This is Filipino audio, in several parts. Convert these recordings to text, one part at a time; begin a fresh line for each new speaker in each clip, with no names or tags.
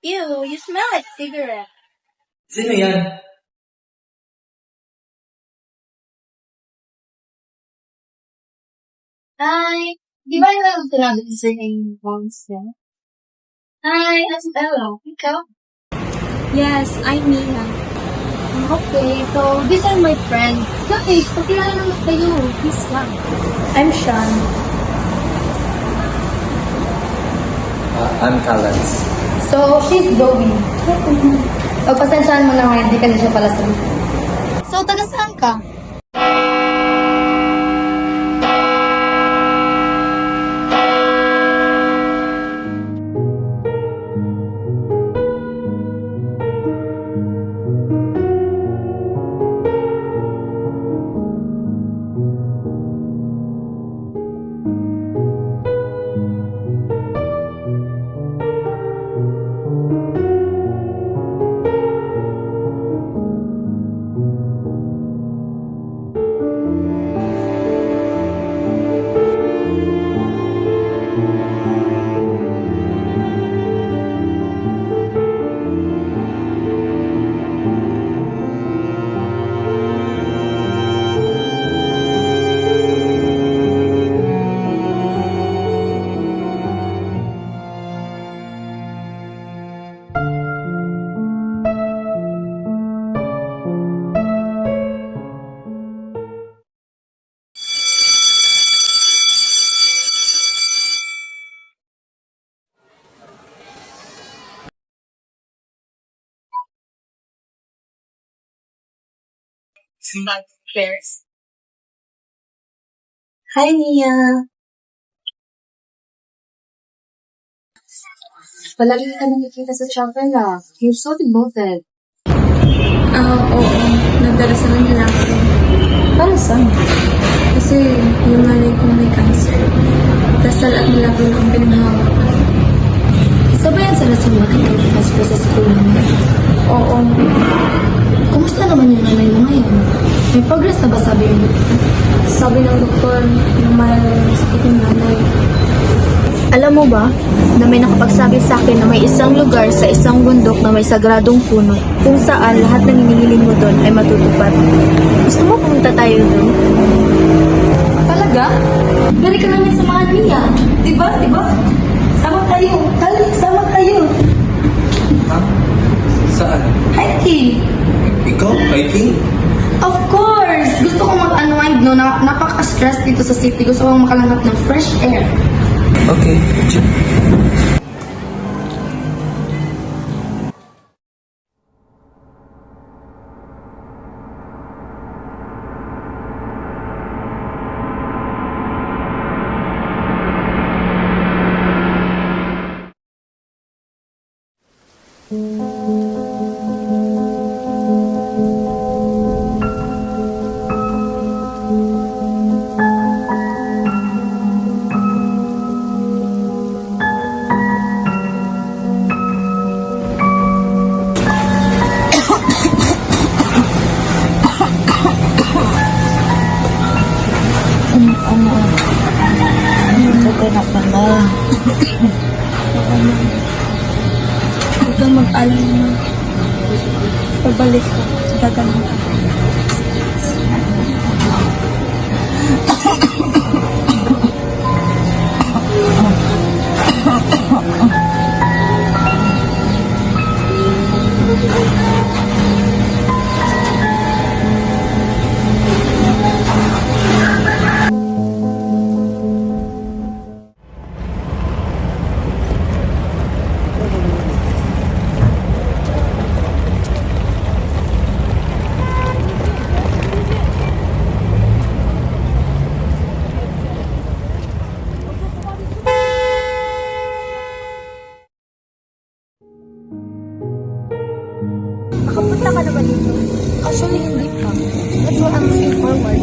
Ew, you smell like cigarette.
Sino yan?
Hi. Di ba yung sinabi ko sa yung monster? Hi, that's Bella. Ikaw?
Yes, I'm Nina.
Okay, so these are my friends. Guys, pakilala naman kayo. Please lang. I'm Sean.
I'm Calans.
So, she's Zoe. Pasensyahan mo na ngayon, di ka na siya pala sabi. So, taga saan ka? Hi, Nia. Palagi ka nakikita sa chapel ah. You're so devoted.
Oo. Nagdarasal ng lalaki.
Para saan?
Kasi yung nanay ko may cancer. Dasal at malabo na ang pinanghawakan.
Isa ba yan sa lasang makikita sa school namin?
Oo.
Kumusta naman yung nanay mo ngayon? May progress na ba sabi yung doktor?
Sabi ng doktor, malalang sakit yung nanay.
Alam mo ba, na may nakapagsabi sa akin na may isang lugar sa isang bundok na may sagradong puno kung saan lahat ng hinihiling mo doon ay matutupad. Gusto mo pumunta tayo doon? Talaga? Dari ka namin samahan niya. Diba? Sama tayo. Sama tayo.
Ha? Saan?
Hiking.
Ikaw? Hiking?
Of course! Gusto ko mag-unwind, no? Napaka-stress dito sa city. Gusto ko makalanghap ng fresh air.
Okay.
Okay na pala.
Huwag kang mag-alala. Pabalik ko. Gagano.
Nakapunta ka na ba dito? Actually, hindi pa. That's what I'm looking forward.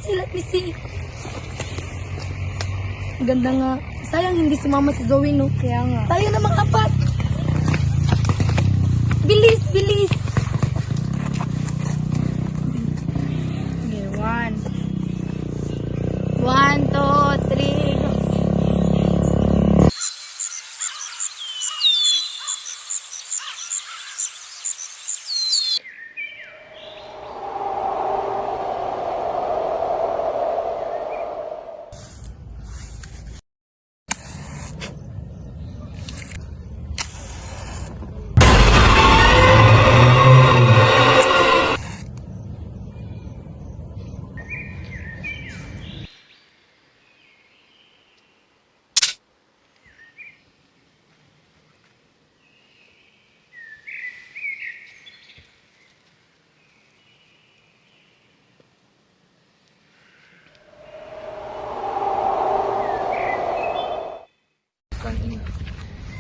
Let me see. Ganda nga. Sayang hindi sumama si Zoe, no?
Kaya nga.
Tayo na mga apat. Bilis, bilis.
Okay, 1.
1, 2, 3.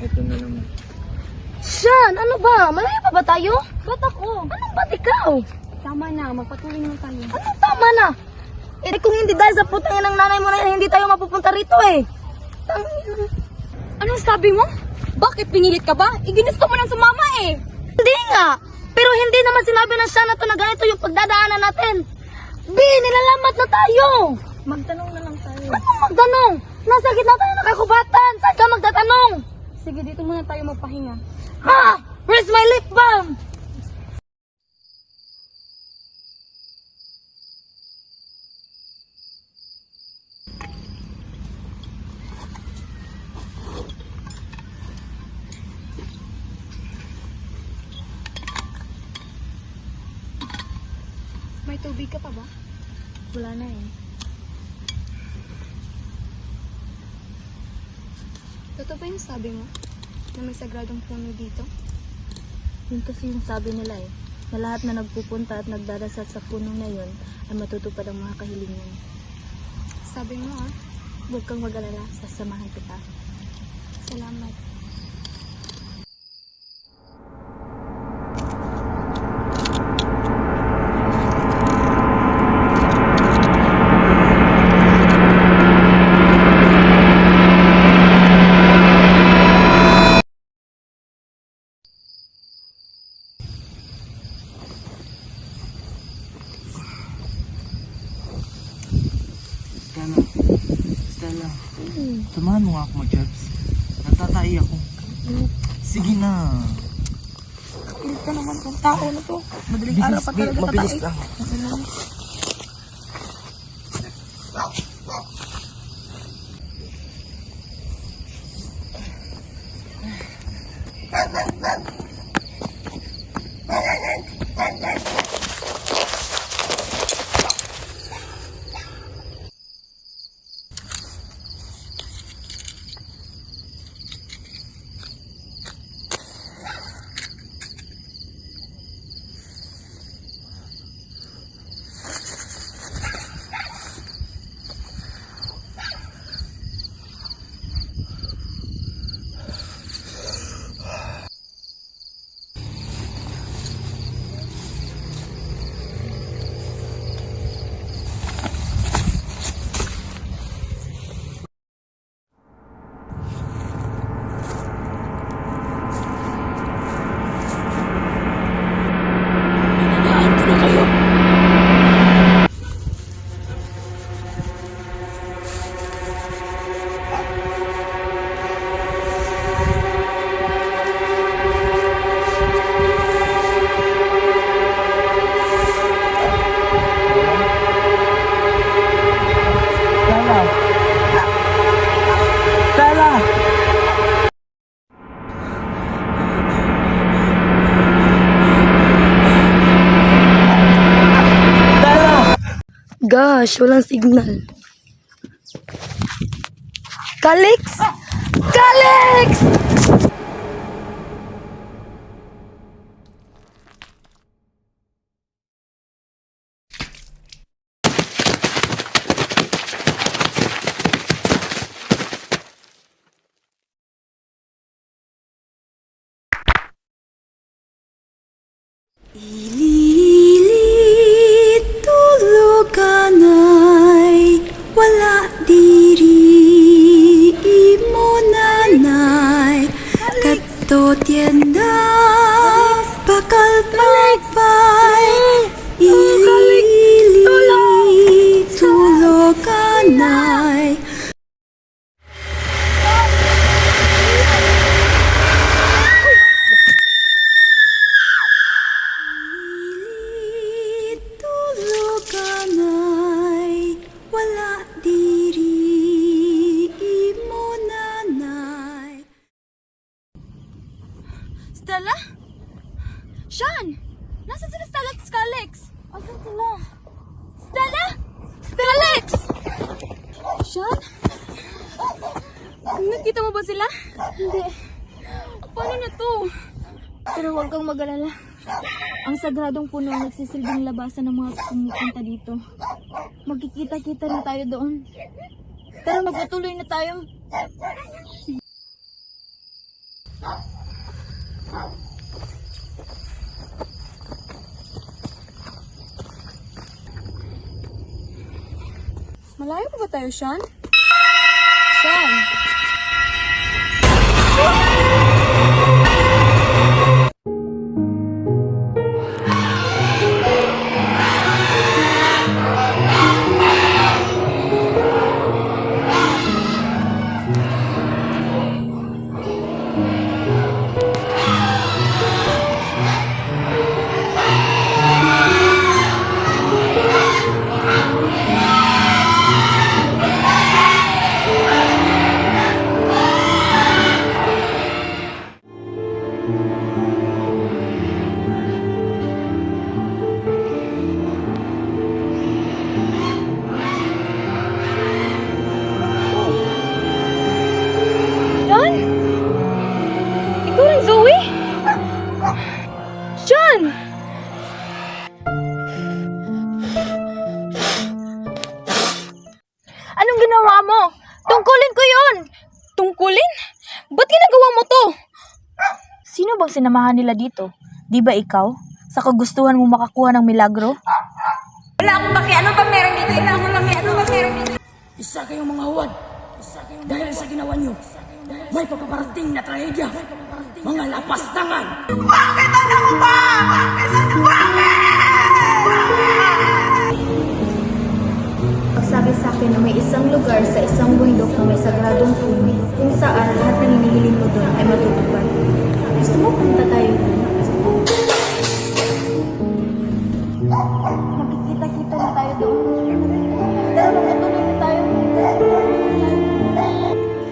Ito na naman.
Sean, ano ba? Malayo pa ba tayo?
Ba't ako?
Anong ba't ikaw?
Tama na, magpatuloy na tayo.
Anong tama na? Eh kung hindi dahil sa putang ng nanay mo na yan, hindi tayo mapupunta rito eh.
Anong sabi mo? Bakit pinilit ka ba? Ginusto mo nang sumama eh.
Hindi nga. Pero hindi naman sinabi ng Sean na to na ganito yung pagdadaanan natin. B, nilalamat na tayo.
Magtanong na lang tayo.
Anong magtanong? Nasa gitna tayo ng kakubatan. Saan ka magtatanong?
Sige, dito muna tayo magpahinga.
Ha? Where's my lip balm?
May tubig ka pa ba?
Wala na eh.
Totoo ba yung sabi mo? Na may sagradong puno dito?
Yun kasi yung sabi nila eh. Na lahat na nagpupunta at nagdarasal sa puno na yun ay matutupad ang mga kahilingan.
Sabi mo ah.
Huwag kang mag-alala, sasamahan kita.
Salamat.
Stella. Stella. Samahan mo nga ako mag-jobs. Natatai ako. Sige na.
Pilit ka naman kung tao na to. Madaling araw pa talaga
Mabilis
tatay.
lang.
Gosh, walang signal. Calix! Calix!
tienda bakal mabay ilili tulokanay. Ilili tulokanay wala diri imo nanay.
Stella? Sean! Nasaan sila Stella at Alex? Asan sila? Stella? Alex! Sean? Nakita mo ba sila? Hindi. Paano na to? Pero huwag kang mag-alala. Ang sagradong puno ang nagsisilbing labasan ng mga pumupunta dito. Magkikita-kita na tayo doon. Tara, magpatuloy na tayo. Malayo pa ba tayo, Sean? Sean! Sean? Ikaw rin, Zoe? Sean! Anong ginawa mo? Tungkulin ko yun! Tungkulin? Ba't ginagawa mo to? Sino bang sinamahan nila dito? Di ba ikaw? Sa kagustuhan mo makakuha ng milagro?
Wala akong baki, ano ba meron dito? Wala akong baki, ano ba meron dito?
Isa kayong mga huwad. Dahil sa ginawa nyo, may papaparating na trahedya. Mga lapastangan.
Sabi sa akin na may isang lugar sa isang bundok na may sagradong puno kung saan lahat ng hinihiling mo doon ay matutupad. Gusto mo punta tayo doon? Makikita-kita na tayo doon. Tara, magpatuloy na tayo.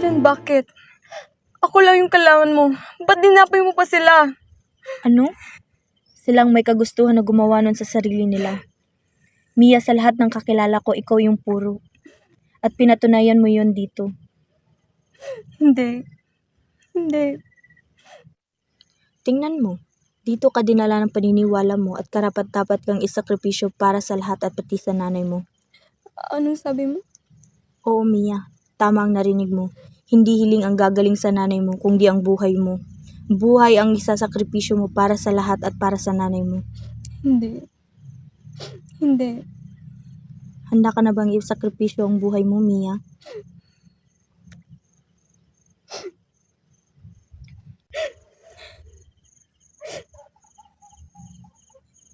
Yan, bakit? Ako lang yung kalawan mo. Ba't dinapay mo pa sila?
Ano? Silang may kagustuhan na gumawa nun sa sarili nila. Mia, sa lahat ng kakilala ko, ikaw yung puro. At pinatunayan mo yun dito.
Hindi. Hindi.
Tingnan mo. Dito ka dinala ng paniniwala mo at karapat-dapat kang isakripisyo para sa lahat at pati sa nanay mo.
Anong sabi mo?
Oo, Mia. Tama ang narinig mo. Hindi hiling ang gagaling sa nanay mo, kundi ang buhay mo. Buhay ang isasakripisyo mo para sa lahat at para sa nanay mo.
Hindi. Hindi.
Handa ka na bang isakripisyo ang buhay mo, Mia?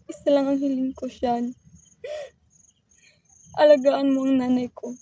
Isa lang ang hiling ko, Sean. Alagaan mo ang nanay ko.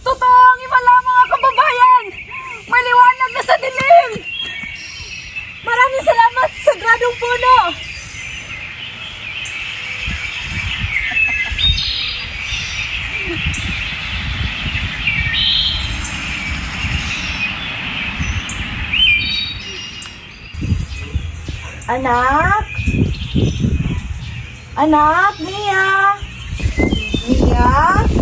Totoo ang himala, mga kababayan! May liwanag na sa dilim! Maraming salamat sa gradong puno!
Anak!
Anak, Mia! Mia?